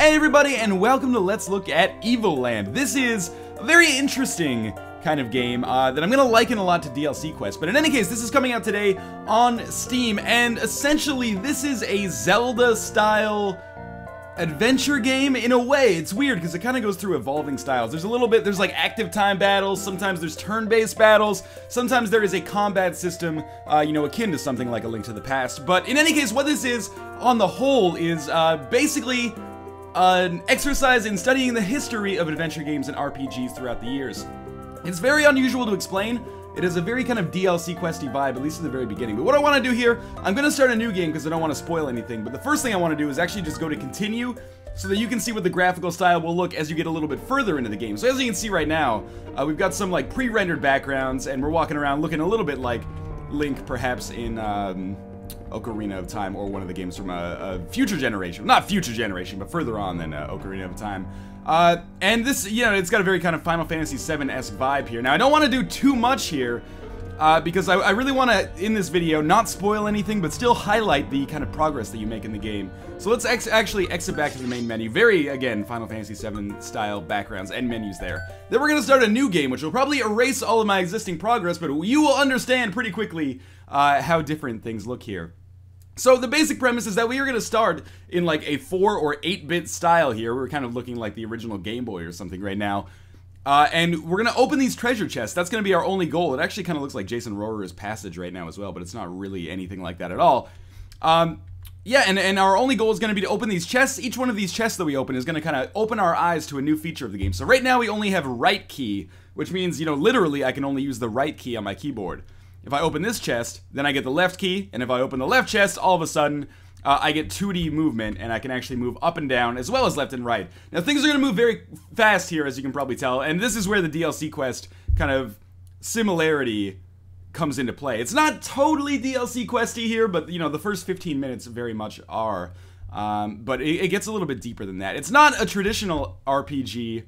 Hey everybody, and welcome to Let's Look at Evoland. This is a very interesting kind of game that I'm going to liken a lot to DLC Quest. But in any case, this is coming out today on Steam, and essentially this is a Zelda-style adventure game in a way. It's weird because it kind of goes through evolving styles. There's like active time battles, sometimes there's turn-based battles, sometimes there is a combat system, akin to something like A Link to the Past. But in any case, what this is, on the whole, is basically an exercise in studying the history of adventure games and RPGs throughout the years. It's very unusual to explain. It has a very kind of DLC questy vibe, at least at the very beginning. But what I want to do here, I'm going to start a new game because I don't want to spoil anything. But the first thing I want to do is actually just go to continue so that you can see what the graphical style will look as you get a little bit further into the game. So as you can see right now, we've got some like pre-rendered backgrounds, and we're walking around looking a little bit like Link, perhaps in Ocarina of Time, or one of the games from a future generation. Not future generation, but further on than Ocarina of Time. And this, it's got a very kind of Final Fantasy VII-esque vibe here. Now, I don't want to do too much here, because I really want to, in this video, not spoil anything, but still highlight the kind of progress that you make in the game. So let's actually exit back to the main menu. Very, again, Final Fantasy VII-style backgrounds and menus there. Then we're going to start a new game, which will probably erase all of my existing progress, but you will understand pretty quickly how different things look here. So the basic premise is that we are going to start in like a 4 or 8-bit style here. We're kind of looking like the original Game Boy or something right now. And we're going to open these treasure chests. That's going to be our only goal. It actually kind of looks like Jason Rohrer's Passage right now as well, but it's not really anything like that at all. Yeah, and our only goal is going to be to open these chests. Each one of these chests that we open is going to kind of open our eyes to a new feature of the game. So right now we only have right key, which means, literally I can only use the right key on my keyboard. If I open this chest, then I get the left key, and if I open the left chest, all of a sudden, I get 2D movement, and I can actually move up and down, as well as left and right. Now, things are going to move very fast here, as you can probably tell, and this is where the DLC Quest kind of similarity comes into play. It's not totally DLC Questy here, but, the first 15 minutes very much are. But it gets a little bit deeper than that. It's not a traditional RPG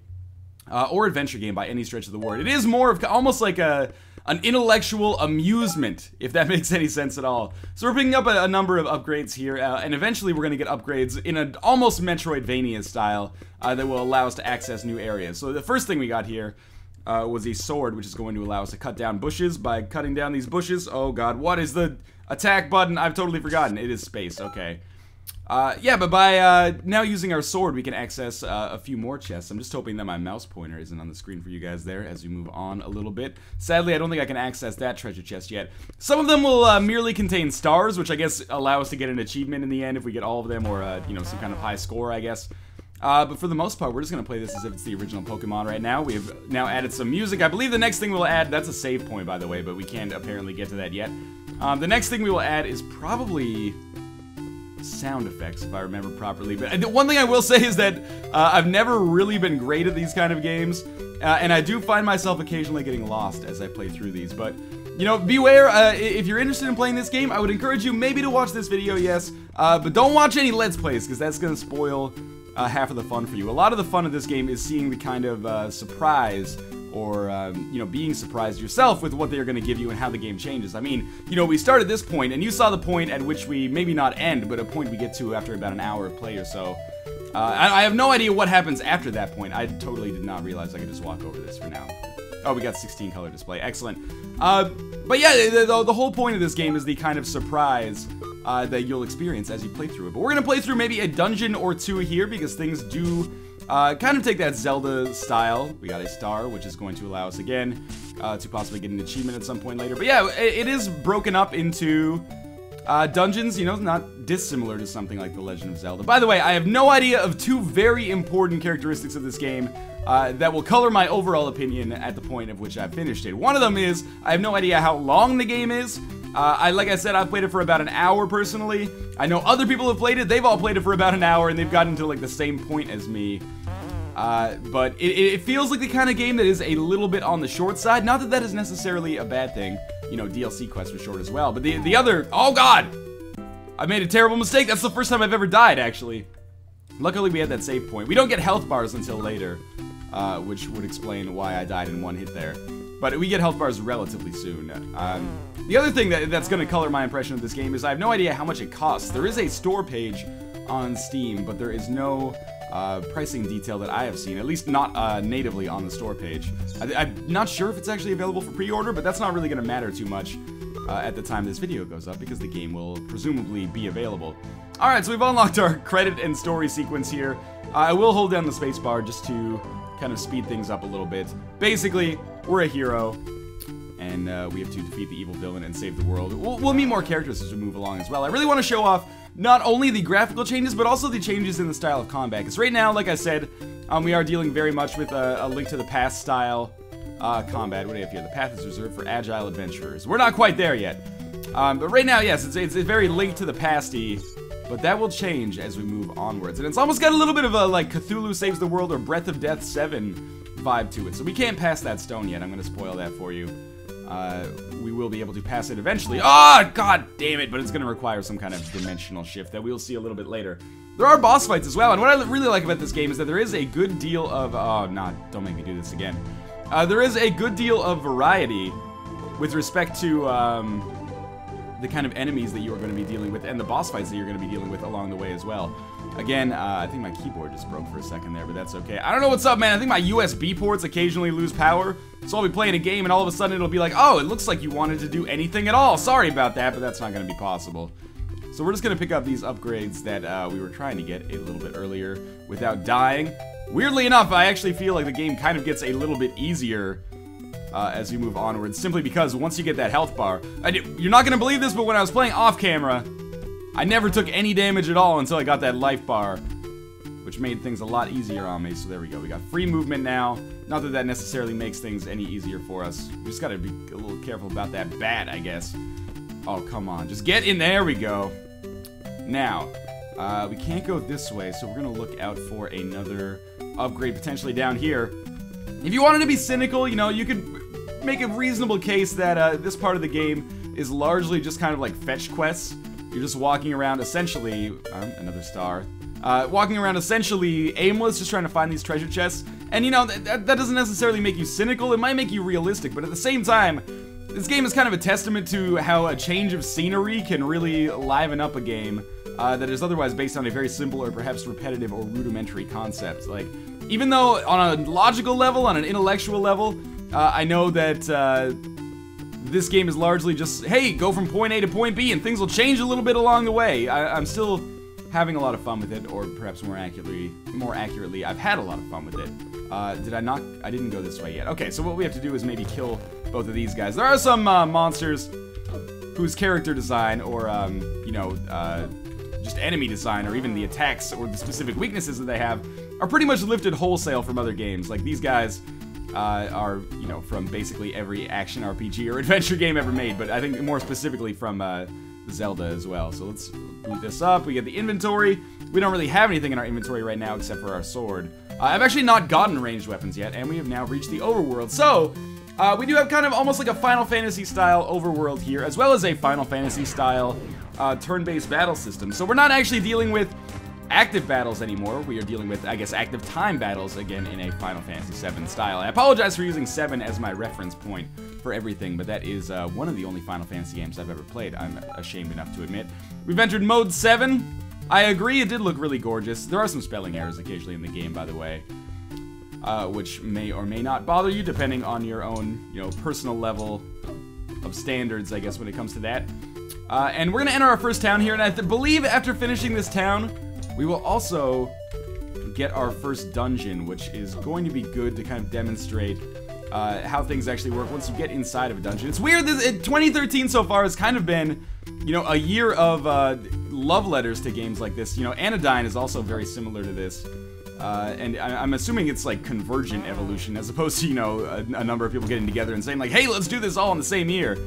or adventure game by any stretch of the word. It is more of almost like an intellectual amusement, if that makes any sense at all. So we're picking up a number of upgrades here, and eventually we're going to get upgrades in an almost Metroidvania style that will allow us to access new areas. So the first thing we got here was a sword, which is going to allow us to cut down bushes by cutting down these bushes. Oh god, what is the attack button? I've totally forgotten. It is space, okay. Yeah, but by now using our sword, we can access a few more chests. I'm just hoping that my mouse pointer isn't on the screen for you guys there as we move on a little bit. Sadly, I don't think I can access that treasure chest yet. Some of them will merely contain stars, which I guess allow us to get an achievement in the end if we get all of them, or some kind of high score, I guess. But for the most part, we're just going to play this as if it's the original Pokemon right now. We have now added some music. I believe the next thing we'll add, that's a save point, by the way, but we can't apparently get to that yet. The next thing we will add is probably sound effects, if I remember properly. But one thing I will say is that I've never really been great at these kind of games, and I do find myself occasionally getting lost as I play through these. But, beware, if you're interested in playing this game, I would encourage you maybe to watch this video, yes, but don't watch any Let's Plays, because that's going to spoil half of the fun for you. A lot of the fun of this game is seeing the kind of surprise, or, being surprised yourself with what they're going to give you and how the game changes. I mean, we start at this point, and you saw the point at which we, maybe not end, but a point we get to after about an hour of play or so. I have no idea what happens after that point. I totally did not realize I could just walk over this for now. Oh, we got 16 color display. Excellent. But yeah, the whole point of this game is the kind of surprise that you'll experience as you play through it. But we're going to play through maybe a dungeon or two here, because things do kind of take that Zelda style. We got a star, which is going to allow us again to possibly get an achievement at some point later. But yeah, it is broken up into dungeons, not dissimilar to something like The Legend of Zelda. By the way, I have no idea of two very important characteristics of this game that will color my overall opinion at the point of which I've finished it. One of them is, I have no idea how long the game is. Like I said, I've played it for about an hour personally. I know other people have played it. They've all played it for about an hour, and they've gotten to like the same point as me. But it feels like the kind of game that is a little bit on the short side. Not that that is necessarily a bad thing. DLC Quest was short as well. But the other... Oh, God! I made a terrible mistake. That's the first time I've ever died, actually. Luckily, we had that save point. We don't get health bars until later, which would explain why I died in one hit there. But we get health bars relatively soon. The other thing that's going to color my impression of this game is I have no idea how much it costs. There is a store page on Steam, but there is no pricing detail that I have seen, at least not natively on the store page. I'm not sure if it's actually available for pre-order, but that's not really going to matter too much at the time this video goes up, because the game will presumably be available. Alright, so we've unlocked our credit and story sequence here. I will hold down the spacebar just to kind of speed things up a little bit. Basically, we're a hero, and we have to defeat the evil villain and save the world. We'll meet more characters as we move along as well. I really want to show off not only the graphical changes, but also the changes in the style of combat. Because right now, like I said, we are dealing very much with a Link to the Past style combat. What do you have here? The path is reserved for agile adventurers. We're not quite there yet. But right now, yes, it's very Link to the Pasty, but that will change as we move onwards. And it's almost got a little bit of a, like, Cthulhu Saves the World or Breath of Death 7 vibe to it. So we can't pass that stone yet. I'm going to spoil that for you. We will be able to pass it eventually. Ah, god damn it, but it's going to require some kind of dimensional shift that we'll see a little bit later. There are boss fights as well, and what I really like about this game is that there is a good deal of, don't make me do this again. There is a good deal of variety with respect to, the kind of enemies that you are going to be dealing with, and the boss fights that you're going to be dealing with along the way as well. Again, I think my keyboard just broke for a second there, but that's okay. I don't know what's up, man. I think my USB ports occasionally lose power, so I'll be playing a game and all of a sudden it'll be like, oh, it looks like you wanted to do anything at all. Sorry about that, but that's not going to be possible. So we're just going to pick up these upgrades that we were trying to get a little bit earlier without dying. Weirdly enough, I actually feel like the game kind of gets a little bit easier as we move onwards, simply because once you get that health bar, you're not going to believe this, but when I was playing off camera, I never took any damage at all until I got that life bar, which made things a lot easier on me. So there we go. We got free movement now. Not that that necessarily makes things any easier for us. We just got to be a little careful about that bat, I guess. Oh, come on. Just get in. There we go. Now, we can't go this way, so we're going to look out for another upgrade potentially down here. If you wanted to be cynical, you know, you could make a reasonable case that this part of the game is largely just kind of like fetch quests. You're just walking around essentially, another star, walking around essentially aimless, just trying to find these treasure chests. And you know, that doesn't necessarily make you cynical, it might make you realistic, but at the same time, this game is kind of a testament to how a change of scenery can really liven up a game that is otherwise based on a very simple or perhaps repetitive or rudimentary concept. Like, even though on a logical level, on an intellectual level, I know that this game is largely just, hey, go from point A to point B and things will change a little bit along the way. I'm still having a lot of fun with it, or perhaps more accurately, I've had a lot of fun with it. Did I not? I didn't go this way yet. Okay, so what we have to do is maybe kill both of these guys. There are some monsters whose character design, or, you know, just enemy design, or even the attacks or the specific weaknesses that they have, are pretty much lifted wholesale from other games. Like, these guys are, you know, from basically every action RPG or adventure game ever made, but I think more specifically from Zelda as well. So let's boot this up. We get the inventory. We don't really have anything in our inventory right now except for our sword. I've actually not gotten ranged weapons yet, and we have now reached the overworld. So, we do have kind of almost like a Final Fantasy style overworld here, as well as a Final Fantasy style turn-based battle system. So we're not actually dealing with active battles anymore. We are dealing with, I guess, active time battles again in a Final Fantasy VII style. I apologize for using 7 as my reference point for everything, but that is one of the only Final Fantasy games I've ever played, I'm ashamed enough to admit. We've entered Mode 7. I agree, it did look really gorgeous. There are some spelling errors occasionally in the game, by the way, which may or may not bother you, depending on your own, you know, personal level of standards, I guess, when it comes to that. And we're gonna enter our first town here, and I believe after finishing this town, we will also get our first dungeon, which is going to be good to kind of demonstrate how things actually work once you get inside of a dungeon. It's weird that 2013 so far has kind of been, you know, a year of love letters to games like this. You know, Anodyne is also very similar to this. And I'm assuming it's like convergent evolution as opposed to, you know, a number of people getting together and saying like, hey, let's do this all in the same year.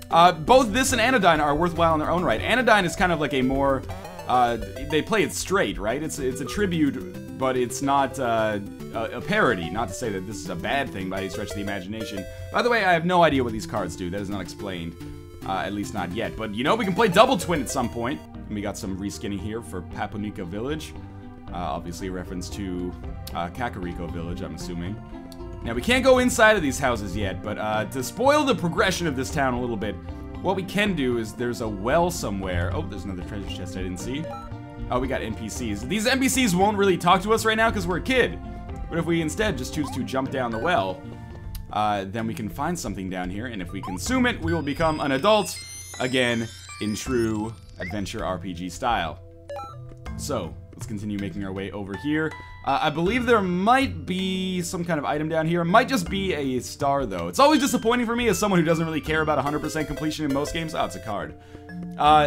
Both this and Anodyne are worthwhile in their own right. Anodyne is kind of like a more, they play it straight, right? It's a tribute, but it's not a parody. Not to say that this is a bad thing by any stretch of the imagination. By the way, I have no idea what these cards do. That is not explained, at least not yet. But, you know, we can play Double Twin at some point. And we got some reskinning here for Papunika Village. Obviously a reference to Kakariko Village, I'm assuming. Now, we can't go inside of these houses yet, but to spoil the progression of this town a little bit, what we can do is there's a well somewhere. Oh, there's another treasure chest I didn't see. Oh, we got NPCs. These NPCs won't really talk to us right now because we're a kid. But if we instead just choose to jump down the well, then we can find something down here, and if we consume it, we will become an adult, again, in true adventure RPG style. So, let's continue making our way over here. I believe there might be some kind of item down here. It might just be a star, though. It's always disappointing for me as someone who doesn't really care about 100% completion in most games. Oh, it's a card.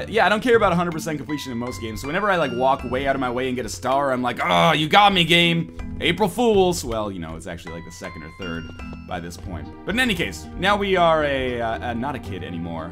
Yeah, I don't care about 100% completion in most games, so whenever I, like, walk way out of my way and get a star, I'm like, oh, you got me, game! April Fools! Well, you know, it's actually, like, the second or third by this point. But in any case, now we are not a kid anymore.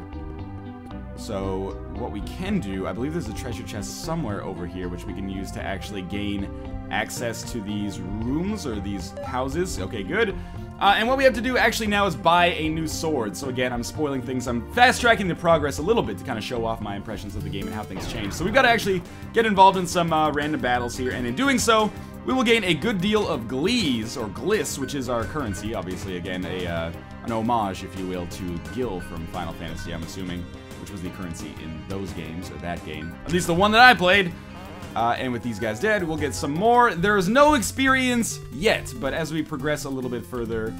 So, what we can do, I believe there's a treasure chest somewhere over here, which we can use to actually gain access to these rooms, or these houses. Okay, good. And what we have to do actually now is buy a new sword. So again, I'm spoiling things. I'm fast-tracking the progress a little bit to kind of show off my impressions of the game and how things change. So we've got to actually get involved in some random battles here, and in doing so, we will gain a good deal of glees, or gliss, which is our currency. Obviously, again, an homage, if you will, to Gil from Final Fantasy, I'm assuming, which was the currency in those games, or that game. At least the one that I played. And with these guys dead, we'll get some more. There is no experience yet, but as we progress a little bit further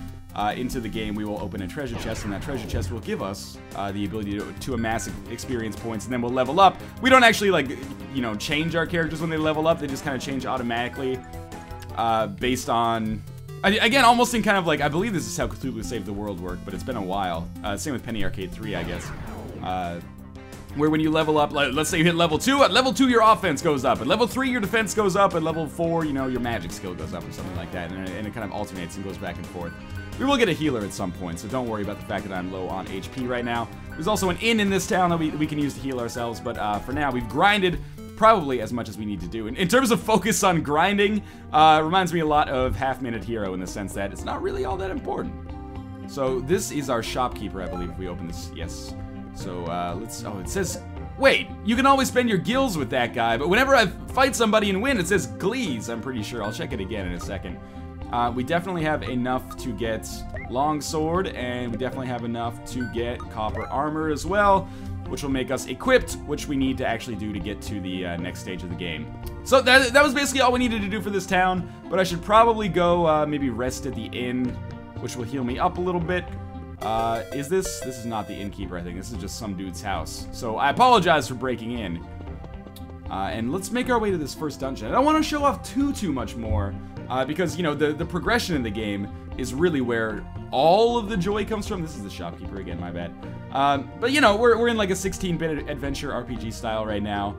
into the game, we will open a treasure chest, and that treasure chest will give us the ability to amass experience points, and then we'll level up. We don't actually, like, you know, change our characters when they level up. They just kind of change automatically based on... Again, almost in kind of like, I believe this is how Cthulhu Saved the World worked, but it's been a while. Same with Penny Arcade 3, I guess. Where when you level up, let's say you hit level 2, at level 2 your offense goes up, at level 3 your defense goes up, at level 4, you know, your magic skill goes up or something like that, and it kind of alternates and goes back and forth. We will get a healer at some point, so don't worry about the fact that I'm low on HP right now. There's also an inn in this town that we can use to heal ourselves, but for now, we've grinded probably as much as we need to do. In terms of focus on grinding, reminds me a lot of Half-Minute Hero in the sense that it's not really all that important. So this is our shopkeeper, I believe, if we open this. Yes. So, let's... Oh, it says... Wait, you can always spend your gills with that guy, but whenever I fight somebody and win, it says glees, I'm pretty sure. I'll check it again in a second. We definitely have enough to get longsword, and we definitely have enough to get copper armor as well, which will make us equipped, which we need to actually do to get to the next stage of the game. So that was basically all we needed to do for this town, but I should probably go maybe rest at the inn, which will heal me up a little bit. This is not the innkeeper, I think. This is just some dude's house. So I apologize for breaking in. And let's make our way to this first dungeon. I don't want to show off too much more, because, you know, the progression in the game is really where all of the joy comes from. This is the shopkeeper again, my bad. But, you know, we're in like a 16-bit adventure RPG style right now.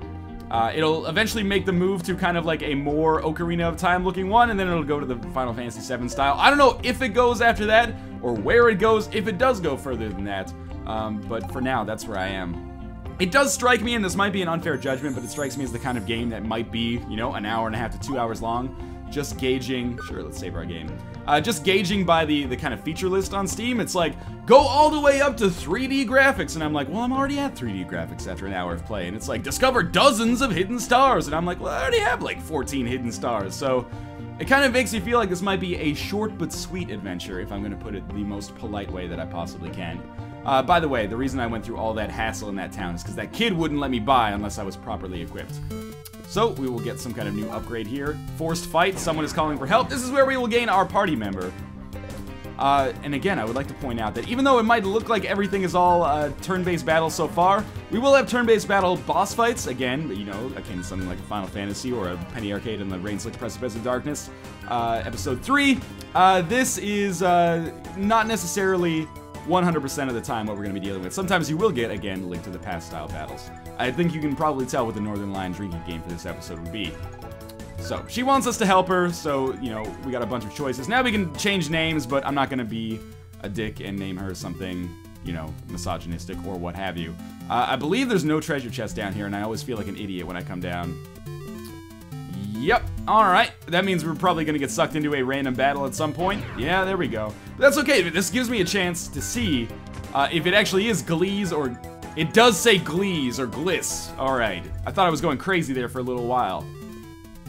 It'll eventually make the move to kind of like a more Ocarina of Time looking one, and then it'll go to the Final Fantasy VII style. I don't know if it goes after that, or where it goes, if it does go further than that. But for now, that's where I am. It does strike me, and this might be an unfair judgment, but it strikes me as the kind of game that might be, you know, an hour and a half to 2 hours long. Just gauging, sure, let's save our game. Just gauging by the kind of feature list on Steam, it's like, go all the way up to 3D graphics, and I'm like, well, I'm already at 3D graphics after an hour of play, and it's like, discover dozens of hidden stars, and I'm like, well, I already have like 14 hidden stars, so it kind of makes me feel like this might be a short but sweet adventure, if I'm going to put it the most polite way that I possibly can. By the way, the reason I went through all that hassle in that town is because that kid wouldn't let me buy unless I was properly equipped. So, we will get some kind of new upgrade here. Forced fight, someone is calling for help. This is where we will gain our party member. And again, I would like to point out that even though it might look like everything is all turn-based battles so far, we will have turn-based battle boss fights, again, you know, akin to something like a Final Fantasy or a Penny Arcade and the Rain-Slick Precipice of Darkness, Episode 3. This is not necessarily 100% of the time what we're going to be dealing with. Sometimes you will get, again, Link to the Past style battles. I think you can probably tell what the Northernlion drinking game for this episode would be. So, she wants us to help her, so, you know, we got a bunch of choices. Now we can change names, but I'm not going to be a dick and name her something, you know, misogynistic or what have you. I believe there's no treasure chest down here, and I always feel like an idiot when I come down. Yep, alright. That means we're probably going to get sucked into a random battle at some point. Yeah, there we go. But that's okay, this gives me a chance to see if it actually is Glees or... It does say Glees or Gliss. Alright. I thought I was going crazy there for a little while.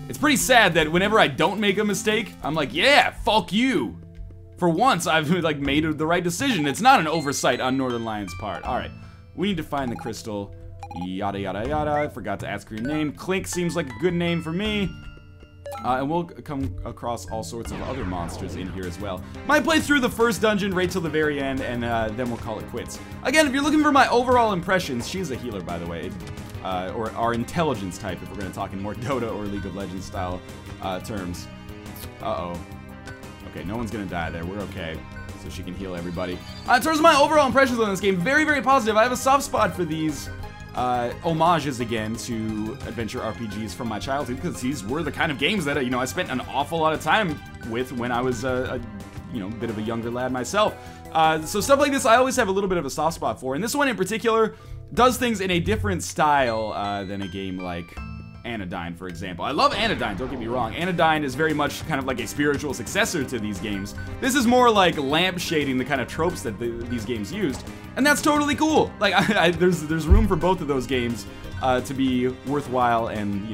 It's pretty sad that whenever I don't make a mistake, I'm like, yeah, fuck you. For once, I've like made the right decision. It's not an oversight on Northernlion's part. Alright. We need to find the crystal. Yada, yada, yada. I forgot to ask her your name. Clink seems like a good name for me. And we'll come across all sorts of other monsters in here as well. Might play through the first dungeon right till the very end, and then we'll call it quits. Again, if you're looking for my overall impressions, she's a healer, by the way. Or our intelligence type, if we're going to talk in more Dota or League of Legends style terms. Uh-oh. Okay, no one's going to die there. We're okay. So she can heal everybody. In terms of my overall impressions on this game, very, very positive. I have a soft spot for these homages again to adventure RPGs from my childhood, because these were the kind of games that I spent an awful lot of time with when I was a bit of a younger lad myself. So stuff like this I always have a little bit of a soft spot for, and this one in particular does things in a different style than a game like Anodyne, for example. I love Anodyne, don't get me wrong. Anodyne is very much kind of like a spiritual successor to these games. This is more like lampshading the kind of tropes that these games used, and that's totally cool. Like, there's room for both of those games to be worthwhile and,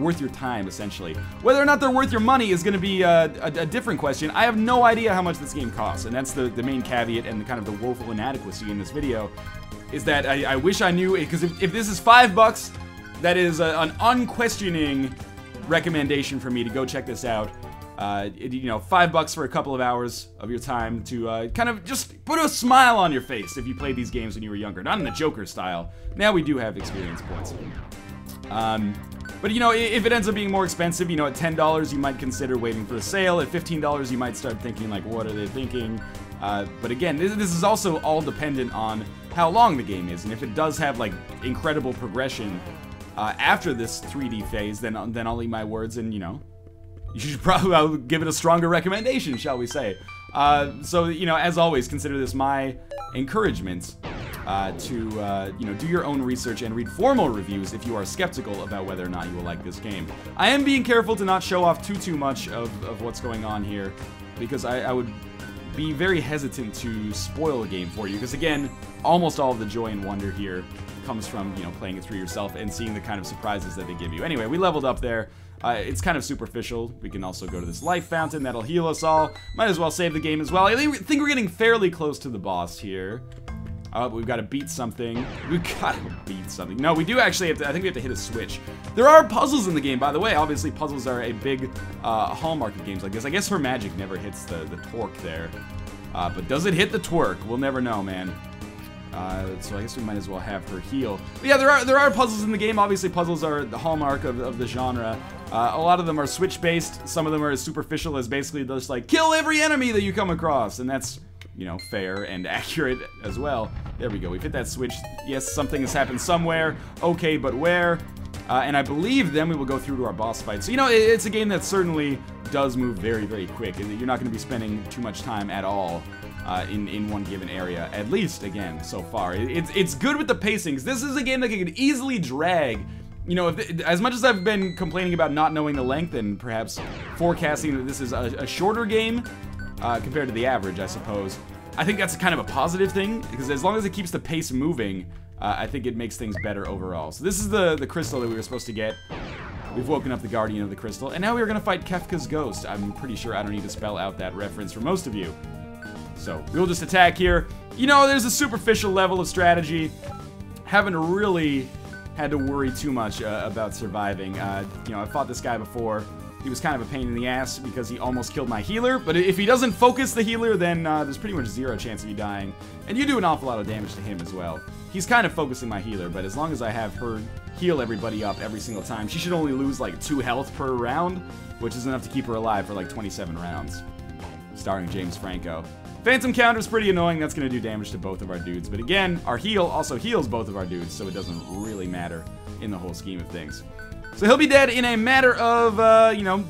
worth your time, essentially. Whether or not they're worth your money is going to be a different question. I have no idea how much this game costs, and that's the main caveat and the kind of the woeful inadequacy in this video, is that I wish I knew, because if this is $5, that is an unquestioning recommendation for me to go check this out. $5 for a couple of hours of your time to kind of just put a smile on your face if you played these games when you were younger. Not in the Joker style. Now we do have experience points. But if it ends up being more expensive, at $10 you might consider waiting for a sale. At $15 you might start thinking like, what are they thinking? But again, this is also all dependent on how long the game is, and if it does have like incredible progression after this 3D phase, then I'll eat my words, and you should probably give it a stronger recommendation, shall we say. So as always, consider this my encouragement to do your own research and read formal reviews if you are skeptical about whether or not you will like this game. I am being careful to not show off too much of what's going on here, because I would be very hesitant to spoil a game for you, because again, almost all of the joy and wonder here comes from, playing it through yourself and seeing the kind of surprises that they give you. Anyway, we leveled up there. It's kind of superficial. We can also go to this life fountain. That'll heal us all. Might as well save the game as well. I think we're getting fairly close to the boss here. But we've got to beat something. We've got to beat something. No, we do actually have to, I think we have to hit a switch. There are puzzles in the game, by the way. Obviously, puzzles are a big hallmark of games like this. I guess her magic never hits the torque there. But does it hit the twerk? We'll never know, man. So I guess we might as well have her heal. But yeah, there are puzzles in the game. Obviously, puzzles are the hallmark of the genre. A lot of them are switch-based. Some of them are as superficial as basically just like, kill every enemy that you come across. And that's, fair and accurate as well. There we go. We've hit that switch. Yes, something has happened somewhere. Okay, but where? And I believe then we will go through to our boss fight. So, it's a game that certainly does move very, very quick. You're not going to be spending too much time at all in one given area, at least, again, so far. It's good with the pacings. This is a game that could easily drag. As much as I've been complaining about not knowing the length and perhaps forecasting that this is a shorter game compared to the average, I suppose, I think that's kind of a positive thing, because as long as it keeps the pace moving, I think it makes things better overall. So this is the crystal that we were supposed to get. We've woken up the Guardian of the Crystal, and now we are going to fight Kefka's ghost. I'm pretty sure I don't need to spell out that reference for most of you. So we'll just attack here. There's a superficial level of strategy. Haven't really had to worry too much about surviving. I've fought this guy before. He was kind of a pain in the ass because he almost killed my healer, but if he doesn't focus the healer, then there's pretty much zero chance of you dying. And you do an awful lot of damage to him as well. He's kind of focusing my healer, but as long as I have her heal everybody up every single time, she should only lose like 2 health per round, which is enough to keep her alive for like 27 rounds. Starring James Franco. Phantom counter's pretty annoying. That's going to do damage to both of our dudes. But again, our heal also heals both of our dudes, so it doesn't really matter in the whole scheme of things. So he'll be dead in a matter of,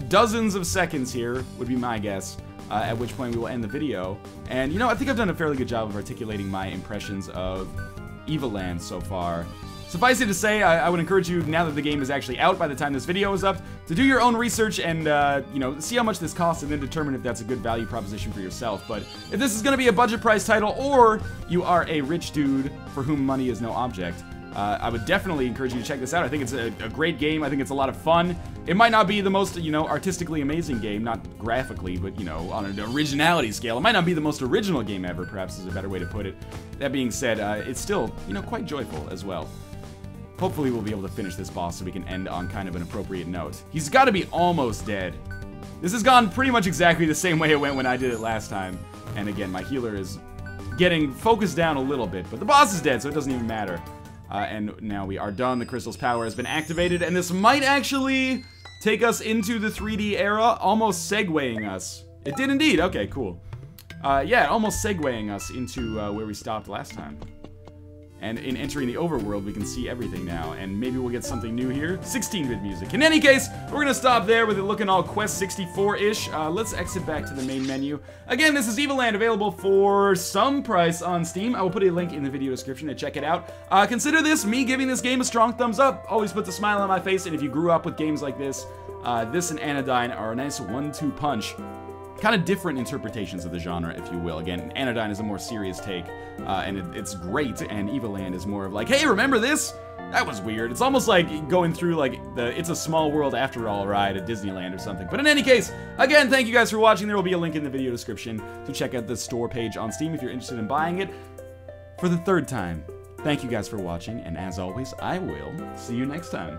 dozens of seconds here, would be my guess. At which point we will end the video. And, I think I've done a fairly good job of articulating my impressions of Evoland so far. Suffice it to say, I would encourage you, now that the game is actually out by the time this video is up, to do your own research and, see how much this costs and then determine if that's a good value proposition for yourself. But if this is going to be a budget price title, or you are a rich dude for whom money is no object, I would definitely encourage you to check this out. I think it's a great game. I think it's a lot of fun. It might not be the most, artistically amazing game, not graphically, but, on an originality scale. It might not be the most original game ever, perhaps is a better way to put it. That being said, it's still, quite joyful as well. Hopefully we'll be able to finish this boss so we can end on kind of an appropriate note. He's got to be almost dead. This has gone pretty much exactly the same way it went when I did it last time. And again, my healer is getting focused down a little bit, but the boss is dead, so it doesn't even matter. And now we are done. The crystal's power has been activated, and this might actually take us into the 3D era, almost segueing us. It did indeed. Okay, cool. Yeah, almost segueing us into where we stopped last time. And in entering the overworld, we can see everything now, and maybe we'll get something new here. 16-bit music. In any case, we're gonna stop there with it looking all Quest 64-ish. Let's exit back to the main menu. Again, this is Evoland, available for some price on Steam. I will put a link in the video description to check it out. Consider this me giving this game a strong thumbs up. Always puts a smile on my face, and if you grew up with games like this, this and Anodyne are a nice 1-2 punch. Kind of different interpretations of the genre, if you will. Again, Anodyne is a more serious take, and it's great, and Evoland is more of like, hey, remember this? That was weird. It's almost like going through, like, the It's a Small World After All ride at Disneyland or something. But in any case, again, thank you guys for watching. There will be a link in the video description to check out the store page on Steam if you're interested in buying it. For the third time, thank you guys for watching, and as always, I will see you next time.